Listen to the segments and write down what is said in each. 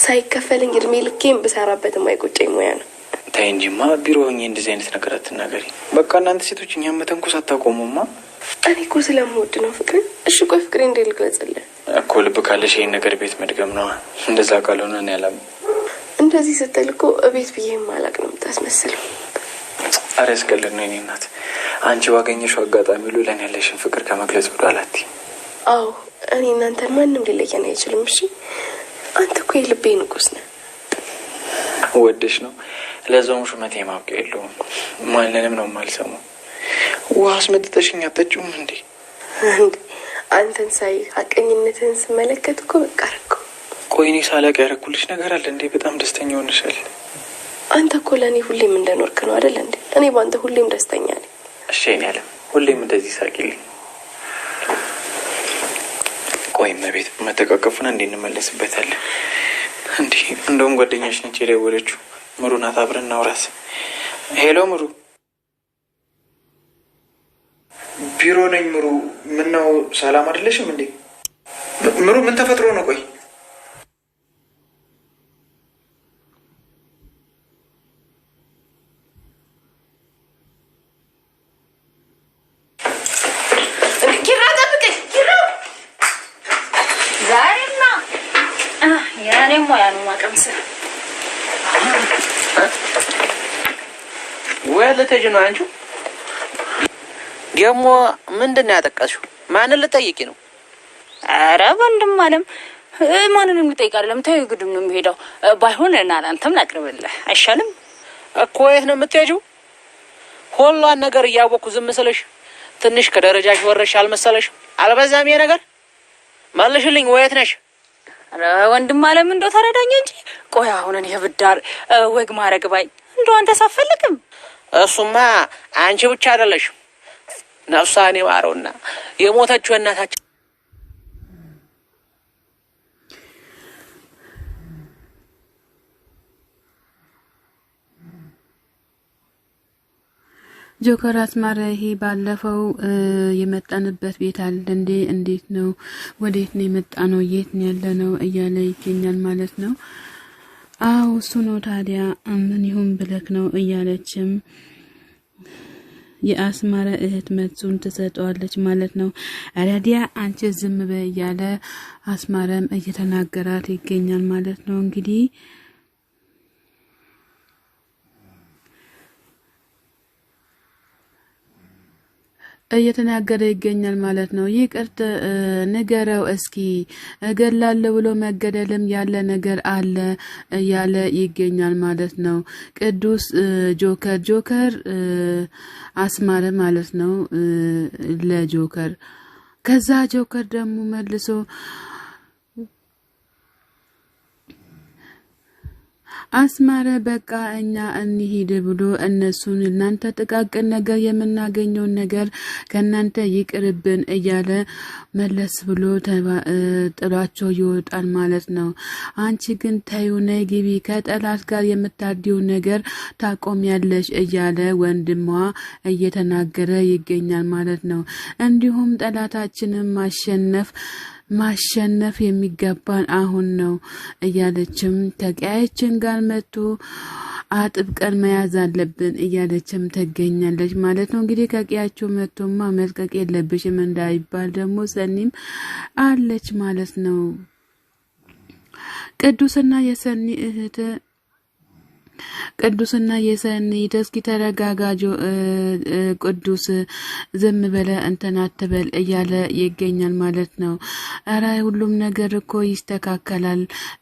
ሳይከፈልኝ እድሜ ልኬን ብሰራበት የማይቆጨኝ ሙያ ነው። ታይ እንጂማ ቢሮ ሆኜ እንደዚህ አይነት ነገር አትናገሪ። በቃ እናንተ ሴቶች እኛም መተንኮስ አታቆሙማ። እኔ እኮ ስለምወድ ነው ፍቅሬ። እሺ ቆይ ፍቅሬ እንዴት ልግለጽልህ እኮ ልብ ካለሽ ይሄን ነገር ቤት መድገም ነው። እንደዛ ካልሆነ እኔ አላም እንደዚህ ስትል እኮ እቤት ብዬ ማላቅ ነው የምታስመስለው። አረ እስከልል ነው የኔ እናት። አንቺ ባገኘሽው አጋጣሚ ሁሉ ለኔ ያለሽን ፍቅር ከመግለጽ ወዳላት። አዎ እኔ እናንተን ማንም ሊለየን አይችልም። እሺ አንተ እኮ የልቤ ንጉስ ነህ። ወደሽ ነው ለዛውም ሹመቴ ማብቂያ የለውም። ማንንም ነው የማልሰማው። ውሃ አስመጥተሽኝ አጠጪውም እንዴ? አንተን ሳይ ሀቀኝነትን ስመለከት እኮ በቃ ረኩ። ቆይ እኔ ሳላቅ ያረኩልሽ ነገር አለ እንዴ? በጣም ደስተኛ ሆነሻል። አንተ እኮ ለእኔ ሁሌም እንደኖርክ ነው አይደል እንዴ? እኔ በአንተ ሁሌም ደስተኛ ነኝ። እሺ እኔ አለ ሁሌም እንደዚህ ሳቂልኝ። ቆይ መቤት መተቃቀፉና እንዴ እንመለስበታለን እንዴ? እንደውም ጓደኛሽ ነች የደወለችው። ምሩ ናት። አብረን እናውራት። ሄሎ ምሩ። ቢሮ ነኝ ምሩ። ምን ነው ሰላም አይደለሽም እንዴ? ምሩ ምን ተፈጥሮ ነው? ቆይ ወለተጅ ነው አንቺ ደግሞ ምንድነው ያጠቃሽው? ማንን ልጠይቂ ነው? አረ ወንድም አለም ማንንም ልጠይቅ አይደለም። ተይ ግድም ነው የሚሄደው። ባይሆን እና አንተም ላቅርብልህ አይሻልም እኮ? የት ነው የምትሄጂው? ሁሉን ነገር እያወኩ ዝም ስለሽ ትንሽ ከደረጃሽ ወረሽ አልመሰለሽ? አልበዛም ይሄ ነገር? መልሽልኝ። ወየት ነሽ? አረ ወንድም አለም እንደው ተረዳኝ እንጂ። ቆይ አሁን እኔ ብዳር ወግ ማረግ ባይ እንደው አንተ ሳፈልግም እሱማ አንቺ ብቻ አይደለሽም። ነፍሳኔ ማረውና የሞተችው እናታችን ጆከር አስማረ ይሄ ባለፈው የመጣንበት ቤት አለ እንዴ? እንዴት ነው? ወዴት ነው የመጣነው? የት ነው ያለነው? እያለ ይገኛል ማለት ነው። አው እሱ ነው ታዲያ ምን ይሁን ብለክ ነው እያለችም የአስማረ እህት መጹን ትሰጠዋለች ማለት ነው። አራዲያ አንቺ ዝም በይ እያለ አስማረም እየተናገራት ይገኛል ማለት ነው። እንግዲህ እየተናገረ ይገኛል ማለት ነው። ይቅርታ ንገረው እስኪ እገላለሁ ብሎ መገደልም ያለ ነገር አለ እያለ ይገኛል ማለት ነው። ቅዱስ ጆከር አስማረ ማለት ነው ለጆከር። ከዛ ጆከር ደግሞ መልሶ አስማረ በቃ እኛ እንሂድ ብሎ እነሱን እናንተ ጥቃቅን ነገር የምናገኘው ነገር ከናንተ ይቅርብን እያለ መለስ ብሎ ጥሏቸው ይወጣል ማለት ነው። አንቺ ግን ተይው ነይ ግቢ ከጠላት ጋር የምታዲው ነገር ታቆሚያለሽ እያለ ወንድሟ እየተናገረ ይገኛል ማለት ነው። እንዲሁም ጠላታችንን ማሸነፍ የሚገባን አሁን ነው እያለችም ተቀያችን ጋር መጥቶ አጥብቀን መያዝ አለብን እያለችም ትገኛለች ማለት ነው። እንግዲህ ከቀያቸው መጥቶማ መልቀቅ የለብሽም እንዳይባል ደግሞ ሰኒም አለች ማለት ነው። ቅዱስና የሰኒ እህት ቅዱስና የሰኒ እስኪ ተረጋጋጆ ቅዱስ ዝም በለ እንትን አትበል እያለ ይገኛል ማለት ነው። አረ ሁሉም ነገር እኮ ይስተካከላል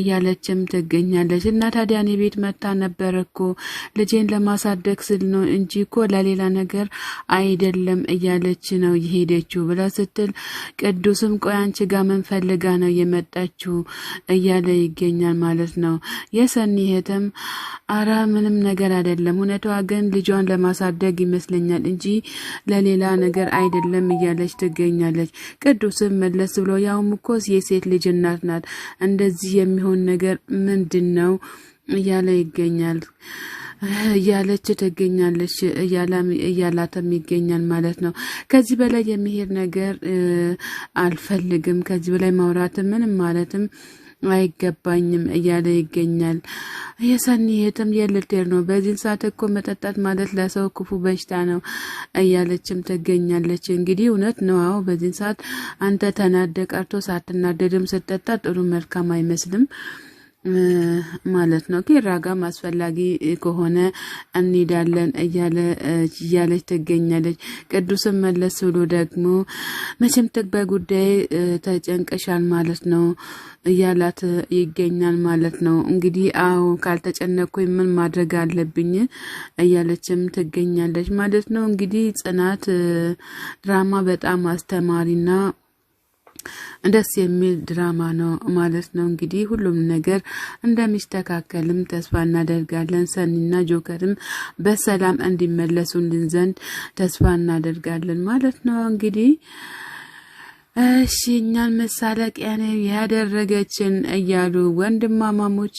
እያለችም ትገኛለች። እና ታዲያ እኔ ቤት መጣ ነበር እኮ ልጄን ለማሳደግ ስል ነው እንጂ እኮ ለሌላ ነገር አይደለም እያለች ነው የሄደችው ብላ ስትል ቅዱስም ቆይ አንቺ ጋር ምን ፈልጋ ነው የመጣችው እያለ ይገኛል ማለት ነው። የሰኒ እህትም አራ ምንም ነገር አይደለም ሁኔታዋ ግን ልጇን ለማሳደግ ይመስለኛል እንጂ ለሌላ ነገር አይደለም እያለች ትገኛለች። ቅዱስም መለስ ብሎ ያውም እኮ የሴት ልጅ እናት ናት እንደዚህ የሚሆን ነገር ምንድነው እያለ ይገኛል እያለች ትገኛለች እያላተም ይገኛል ማለት ነው። ከዚህ በላይ የሚሄድ ነገር አልፈልግም ከዚህ በላይ ማውራት ምንም ማለትም አይገባኝም እያለ ይገኛል። የሰኒ የትም የልትሄድ ነው? በዚህ ሰዓት እኮ መጠጣት ማለት ለሰው ክፉ በሽታ ነው እያለችም ትገኛለች። እንግዲህ እውነት ነው። አዎ በዚህ ሰዓት አንተ ተናደ ቀርቶ ሳትናደድም ስትጠጣ ጥሩ መልካም አይመስልም ማለት ነው። ኪራጋም አስፈላጊ ከሆነ እንሄዳለን እያለች ትገኛለች። ቅዱስም መለስ ብሎ ደግሞ መቼም በጉዳይ ተጨንቀሻል ማለት ነው እያላት ይገኛል ማለት ነው። እንግዲህ አዎ ካልተጨነኩኝ ምን ማድረግ አለብኝ እያለችም ትገኛለች ማለት ነው። እንግዲህ ጽናት ድራማ በጣም አስተማሪና ደስ የሚል ድራማ ነው ማለት ነው። እንግዲህ ሁሉም ነገር እንደሚስተካከልም ተስፋ እናደርጋለን። ሰኒና ጆከርም በሰላም እንዲመለሱልን ዘንድ ተስፋ እናደርጋለን ማለት ነው። እንግዲህ እሺ እኛን መሳለቂያ ነው ያደረገችን እያሉ ወንድማማሞች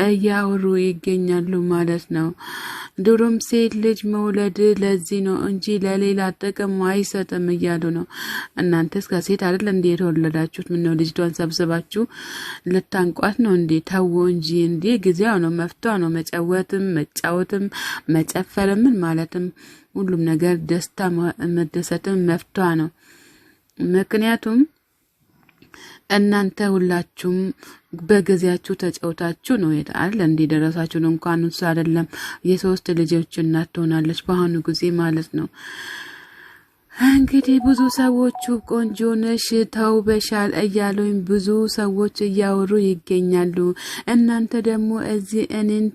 እያወሩ ይገኛሉ ማለት ነው። ድሮም ሴት ልጅ መውለድ ለዚህ ነው እንጂ ለሌላ ጥቅም አይሰጥም እያሉ ነው። እናንተስ ከሴት አይደል እንዴ የተወለዳችሁት? ምን ነው ልጅቷን ሰብስባችሁ ልታንቋት ነው እንዴ? ተው እንጂ እንዴ! ጊዜው ነው፣ መፍቷ ነው። መጫወትም መጫወትም መጨፈርም ማለትም ሁሉም ነገር ደስታ መደሰትም መፍቷ ነው። ምክንያቱም እናንተ ሁላችሁም በጊዜያችሁ ተጫውታችሁ ነው አይደል እንዴ ደረሳችሁ ነው። እንኳን እሱ አይደለም የሶስት ልጆች እናት ትሆናለች በአሁኑ ጊዜ ማለት ነው። እንግዲህ ብዙ ሰዎች ቆንጆ ነሽ ተውበሻል እያሉኝ ብዙ ሰዎች እያወሩ ይገኛሉ። እናንተ ደግሞ እዚህ እኔን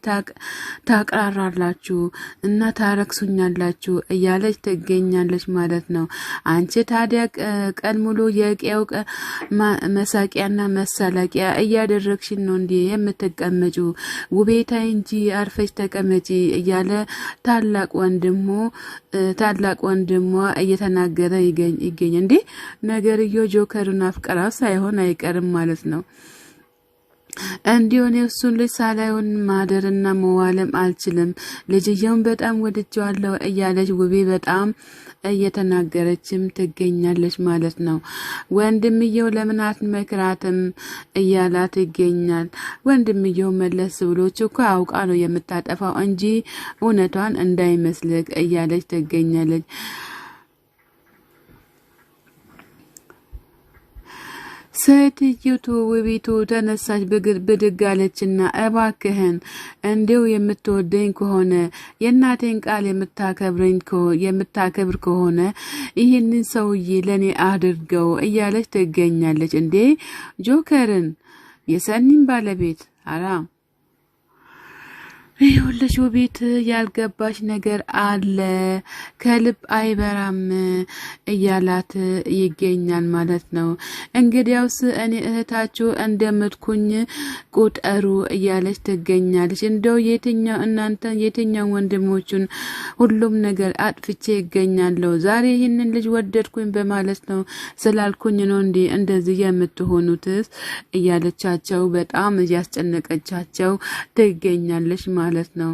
ታቅራራላችሁ እና ታረክሱኛላችሁ እያለች ትገኛለች ማለት ነው። አንቺ ታዲያ ቀን ሙሉ የቄው መሳቂያና መሳለቂያ እያደረግሽን ነው እንዴ የምትቀመጩ? ውቤታ እንጂ አርፈሽ ተቀመጪ እያለ ታላቅ ወንድሟ እየተናገረ ይገኝ እንዴ። ነገርዮ ጆከርን አፍቀራ ሳይሆን አይቀርም ማለት ነው። እንዲሆነ እሱን ልጅ ሳላዩን ማደርና መዋለም አልችልም። ልጅየውን በጣም ወድጄዋለሁ እያለች ውቤ በጣም እየተናገረችም ትገኛለች ማለት ነው። ወንድምየው ለምን አትመክራትም እያላት ይገኛል። ወንድምየው መለስ ብሎ እኮ አውቃ ነው የምታጠፋው እንጂ እውነቷን እንዳይመስልክ እያለች ትገኛለች። ሴትየቱ ውቢቱ ተነሳች ብድግ አለችና እባክህን እንዴው የምትወደኝ ከሆነ የእናቴን ቃል የምታከብር ከሆነ ይህንን ሰውዬ ለኔ አድርገው እያለች ትገኛለች። እንዴ ጆከርን የሰኒን ባለቤት አራም ይኸውልሽ ውቤት ያልገባሽ ነገር አለ ከልብ አይበራም እያላት ይገኛል ማለት ነው። እንግዲያውስ እኔ እህታችሁ እንደምትኩኝ ቁጠሩ እያለች ትገኛለች። እንደው የትኛው ወንድሞቹን ሁሉም ነገር አጥፍቼ ይገኛለሁ። ዛሬ ይህንን ልጅ ወደድኩኝ በማለት ነው ስላልኩኝ ነው እንዴ እንደዚህ የምትሆኑትስ እያለቻቸው በጣም እያስጨነቀቻቸው ትገኛለች ማለት ነው።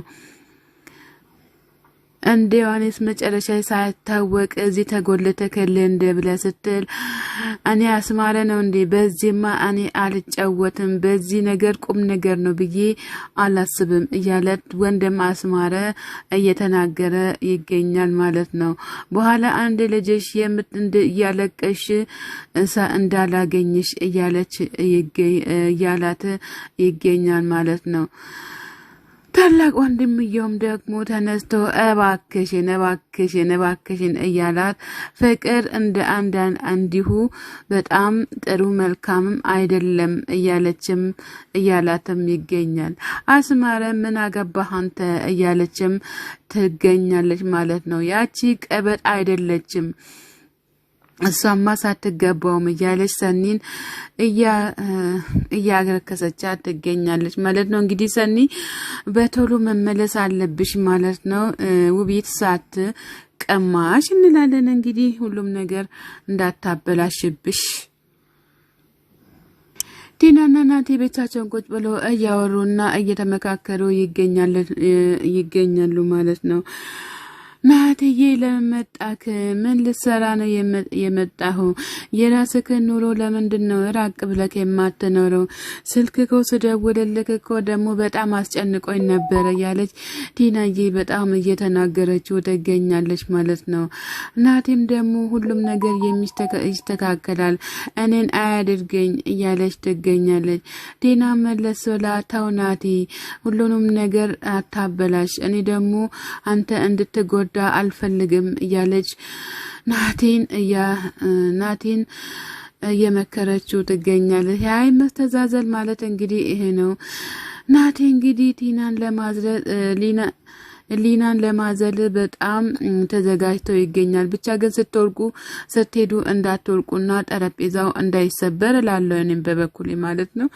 እንዴዋኔስ መጨረሻ ሳይታወቅ እዚህ ተጎለተ ከለንደ ብለ ስትል እኔ አስማረ ነው እንዴ በዚህማ እኔ አልጫወትም በዚህ ነገር ቁም ነገር ነው ብዬ አላስብም እያለት ወንድም አስማረ እየተናገረ ይገኛል ማለት ነው። በኋላ አንድ ልጅሽ እያለቀሽ እንዳላገኝሽ እያላት ይገኛል ማለት ነው። ታላቅ ወንድምየውም ደግሞ ተነስቶ እባክሽን እያላት ፍቅር እንደ አንዳን እንዲሁ በጣም ጥሩ መልካምም አይደለም እያላትም ይገኛል። አስማረ ምን አገባህ አንተ እያለችም ትገኛለች ማለት ነው። ያቺ ቀበጥ አይደለችም እሷማ ሳትገባውም እያለች ሰኒን እያገረከሰቻት ትገኛለች ማለት ነው። እንግዲህ ሰኒ በቶሎ መመለስ አለብሽ ማለት ነው። ውቤት ሳት ቀማሽ እንላለን። እንግዲህ ሁሉም ነገር እንዳታበላሽብሽ። ቲናና ናቲ ቤታቸውን ቁጭ ብለው እያወሩና እየተመካከሩ ይገኛሉ ማለት ነው። ናትዬ ለመጣክ ምን ልትሰራ ነው የመጣሁ? የራስህን ኑሮ ለምንድነው ራቅ ብለክ የማትኖረው? ስልክ እኮ ስደውልልክ እኮ ደግሞ በጣም አስጨንቆኝ ነበር ያለች ቲናዬ በጣም እየተናገረችው ትገኛለች ማለት ነው። ናቲም ደግሞ ሁሉም ነገር ይስተካከላል እኔን አያድርገኝ እያለች ትገኛለች። ቲና መለስ ብላ ተው ናቲ ሁሉንም ነገር አታበላሽ፣ እኔ ደግሞ አንተ እንድትጎዳ አልፈልግም እያለች ናቲን እየመከረችው ትገኛለች። ያይ መስተዛዘል ማለት እንግዲህ ይሄ ነው። ናቲ እንግዲህ ሊናን ለማዘል በጣም ተዘጋጅተው ይገኛል። ብቻ ግን ስትሄዱ እንዳትወርቁና ጠረጴዛው እንዳይሰበር እላለሁ እኔም በበኩሌ ማለት ነው።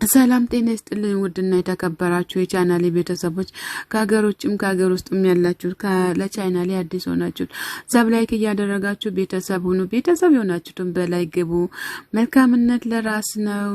ሰላም ጤና ይስጥልኝ ውድና የተከበራችሁ የቻናሌ ቤተሰቦች ከሀገር ውጭም ከሀገር ውስጥም ያላችሁ ለቻናሌ አዲስ ሆናችሁ ሰብስክራይብ እያደረጋችሁ ቤተሰብ ሁኑ። ቤተሰብ የሆናችሁትን በላይ ግቡ። መልካምነት ለራስ ነው።